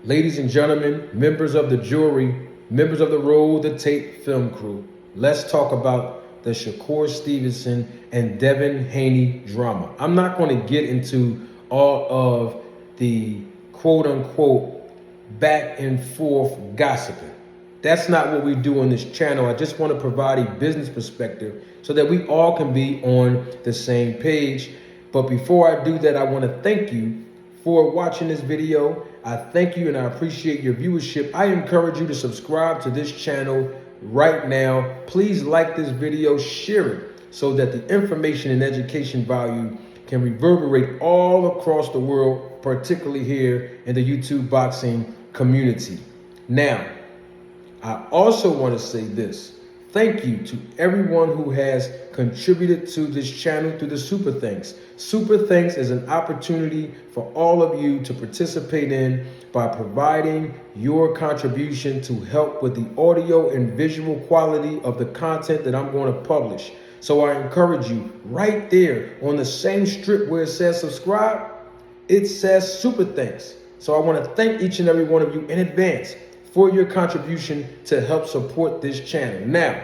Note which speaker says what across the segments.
Speaker 1: Ladies and gentlemen, members of the jury, members of the Roll the Tape film crew, let's talk about the Shakur Stevenson and Devin Haney drama. I'm not going to get into all of the quote unquote back and forth gossiping. That's not what we do on this channel. I just want to provide a business perspective so that we all can be on the same page. But before I do that, I want to thank you for watching this video. I thank you and I appreciate your viewership. I encourage you to subscribe to this channel right now. Please like this video, share it so that the information and education value can reverberate all across the world, particularly here in the YouTube boxing community. Now, I also want to say this. Thank you to everyone who has contributed to this channel through the Super Thanks. Super Thanks is an opportunity for all of you to participate in by providing your contribution to help with the audio and visual quality of the content that I'm going to publish. So I encourage you right there on the same strip where it says subscribe, it says Super Thanks. So I want to thank each and every one of you in advance for your contribution to help support this channel. Now,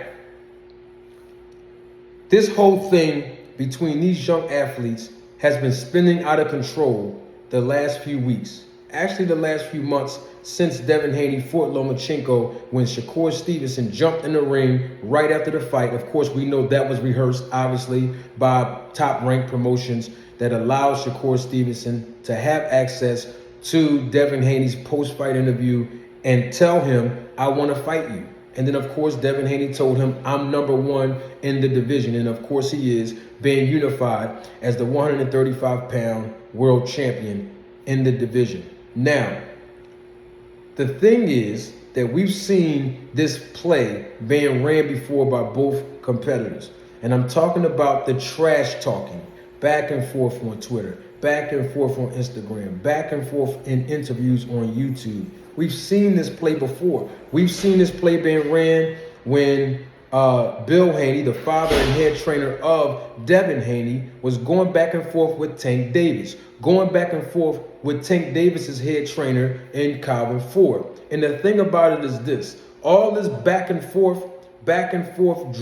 Speaker 1: this whole thing between these young athletes has been spinning out of control the last few weeks. Actually, the last few months since Devin Haney fought Lomachenko when Shakur Stevenson jumped in the ring right after the fight. Of course, we know that was rehearsed, obviously, by top-ranked promotions that allowed Shakur Stevenson to have access to Devin Haney's post-fight interview and tell him, I want to fight you. And then, of course, Devin Haney told him, I'm #1 in the division. And, of course, he is being unified as the 135-pound world champion in the division. Now, the thing is that we've seen this play being ran before by both competitors. And I'm talking about the trash talking back and forth on Twitter, back and forth on Instagram, back and forth in interviews on YouTube. We've seen this play before. We've seen this play being ran when Bill Haney, the father and head trainer of Devin Haney, was going back and forth with Tank Davis, going back and forth with Tank Davis's head trainer in Calvin Ford. And the thing about it is this, all this back and forth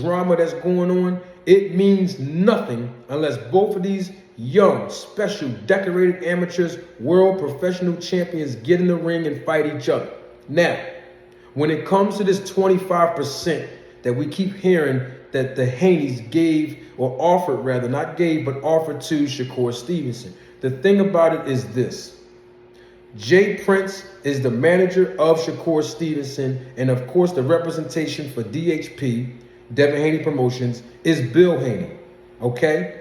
Speaker 1: drama that's going on, it means nothing unless both of these young, special, decorated amateurs, world professional champions get in the ring and fight each other. Now, when it comes to this 25% that we keep hearing that the Haneys gave, or offered rather, not gave, but offered to Shakur Stevenson, the thing about it is this. Jay Prince is the manager of Shakur Stevenson, and of course the representation for DHP, Devin Haney Promotions, is Bill Haney, okay?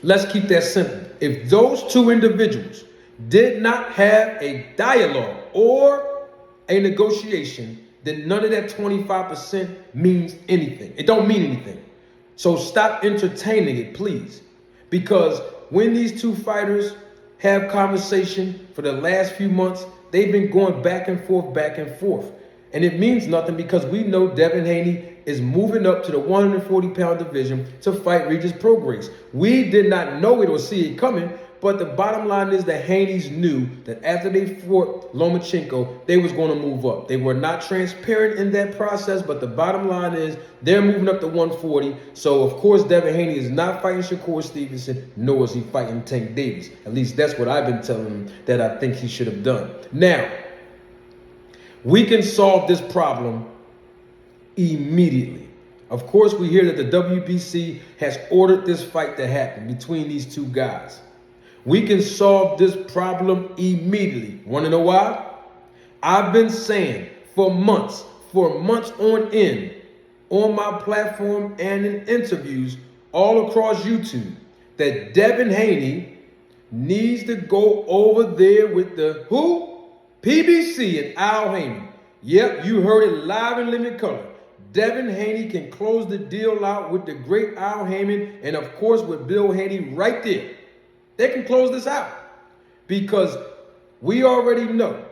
Speaker 1: Let's keep that simple. If those two individuals did not have a dialogue or a negotiation, then none of that 25% means anything. It don't mean anything. So stop entertaining it, please. Because when these two fighters have conversation for the last few months, they've been going back and forth. And it means nothing because we know Devin Haney is moving up to the 140-pound division to fight Regis Prograis. We did not know it or see it coming, but the bottom line is that Haneys knew that after they fought Lomachenko, they was going to move up. They were not transparent in that process, but the bottom line is they're moving up to 140. So, of course, Devin Haney is not fighting Shakur Stevenson, nor is he fighting Tank Davis. At least that's what I've been telling him that I think he should have done. Now, we can solve this problem immediately. Of course, we hear that the WBC has ordered this fight to happen between these two guys. We can solve this problem immediately. Want to know why? I've been saying for months on end, on my platform and in interviews all across YouTube, that Devin Haney needs to go over there with the who? PBC and Al Haney. Yep, you heard it live in living color. Devin Haney can close the deal out with the great Al Heyman and, of course, with Bill Haney right there. They can close this out because we already know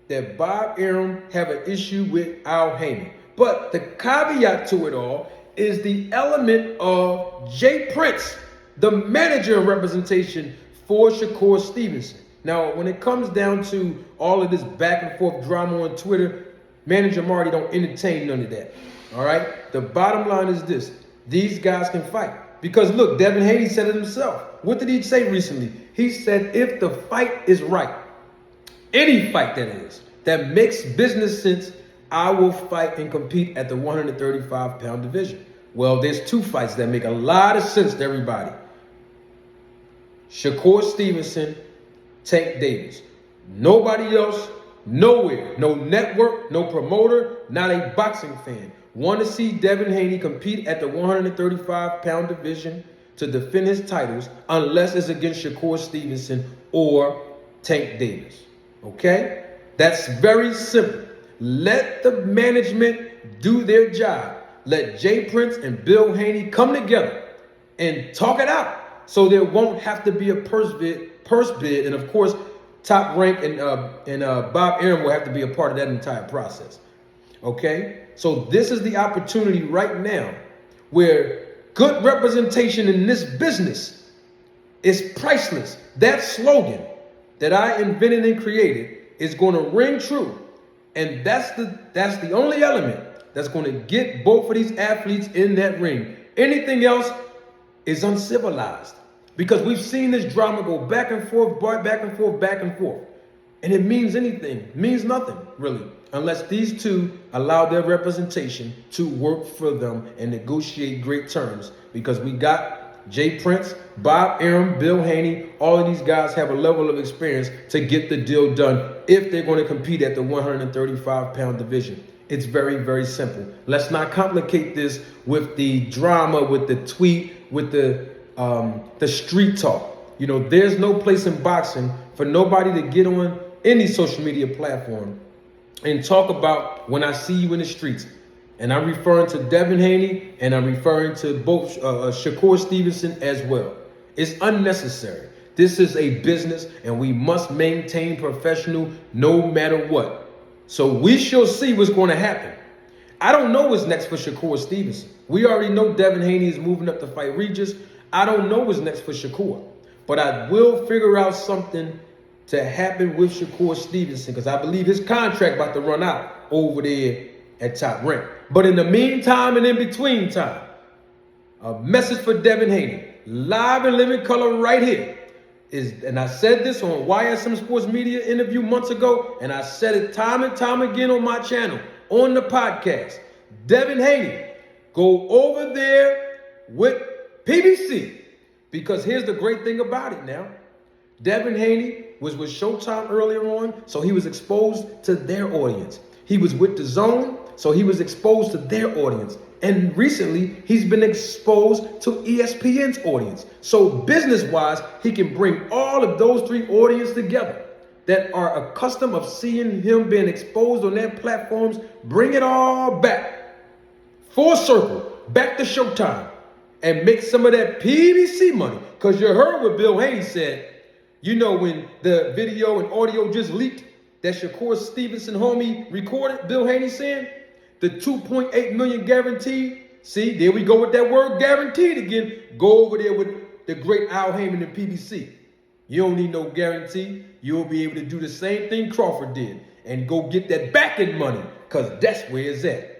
Speaker 1: that Bob Arum have an issue with Al Heyman. But the caveat to it all is the element of Jay Prince, the manager of representation for Shakur Stevenson. Now, when it comes down to all of this back and forth drama on Twitter, Manager Marty don't entertain none of that. All right? The bottom line is this. These guys can fight. Because look, Devin Haney said it himself. What did he say recently? He said, if the fight is right, any fight that is, that makes business sense, I will fight and compete at the 135-pound division. Well, there's two fights that make a lot of sense to everybody. Shakur Stevenson, Tank Davis. Nobody else, nowhere. No network, no promoter, not a boxing fan. Want to see Devin Haney compete at the 135-pound division to defend his titles unless it's against Shakur Stevenson or Tank Davis. Okay? That's very simple. Let the management do their job. Let Jay Prince and Bill Haney come together and talk it out so there won't have to be a purse bid. And of course, Top Rank and Bob Arum will have to be a part of that entire process. Okay? So this is the opportunity right now where good representation in this business is priceless. That slogan that I invented and created is going to ring true. And that's the only element that's going to get both of these athletes in that ring. Anything else is uncivilized because we've seen this drama go back and forth, back and forth, back and forth. And it means anything. It means nothing, really, unless these two allow their representation to work for them and negotiate great terms. Because we got Jay Prince, Bob Arum, Bill Haney, all of these guys have a level of experience to get the deal done if they're going to compete at the 135-pound division. It's very, very simple. Let's not complicate this with the drama, with the tweet, with the street talk. You know, there's no place in boxing for nobody to get on any social media platform and talk about when I see you in the streets. And I'm referring to Devin Haney and I'm referring to both Shakur Stevenson as well. It's unnecessary. This is a business and we must maintain professional no matter what. So we shall see what's going to happen. I don't know what's next for Shakur Stevenson. We already know Devin Haney is moving up to fight Regis. I don't know what's next for Shakur. But I will figure out something to happen with Shakur Stevenson because I believe his contract about to run out over there at Top Rank. But in the meantime and in between time, a message for Devin Haney, live and living color right here. And I said this on YSM Sports Media interview months ago, and I said it time and time again on my channel, on the podcast. Devin Haney, go over there with PBC. Because here's the great thing about it now. Devin Haney was with Showtime earlier on, so he was exposed to their audience. He was with The Zone, so he was exposed to their audience. And recently, he's been exposed to ESPN's audience. So business-wise, he can bring all of those three audiences together that are accustomed of seeing him being exposed on their platforms, bring it all back, full circle, back to Showtime, and make some of that PBC money. Because you heard what Bill Haney said. You know, when the video and audio just leaked that Shakur Stevenson homie recorded, Bill Haney saying, the 2.8 million guaranteed. See, there we go with that word guaranteed again. Go over there with the great Al Heyman and PBC. You don't need no guarantee. You'll be able to do the same thing Crawford did and go get that back-end money because that's where it's at.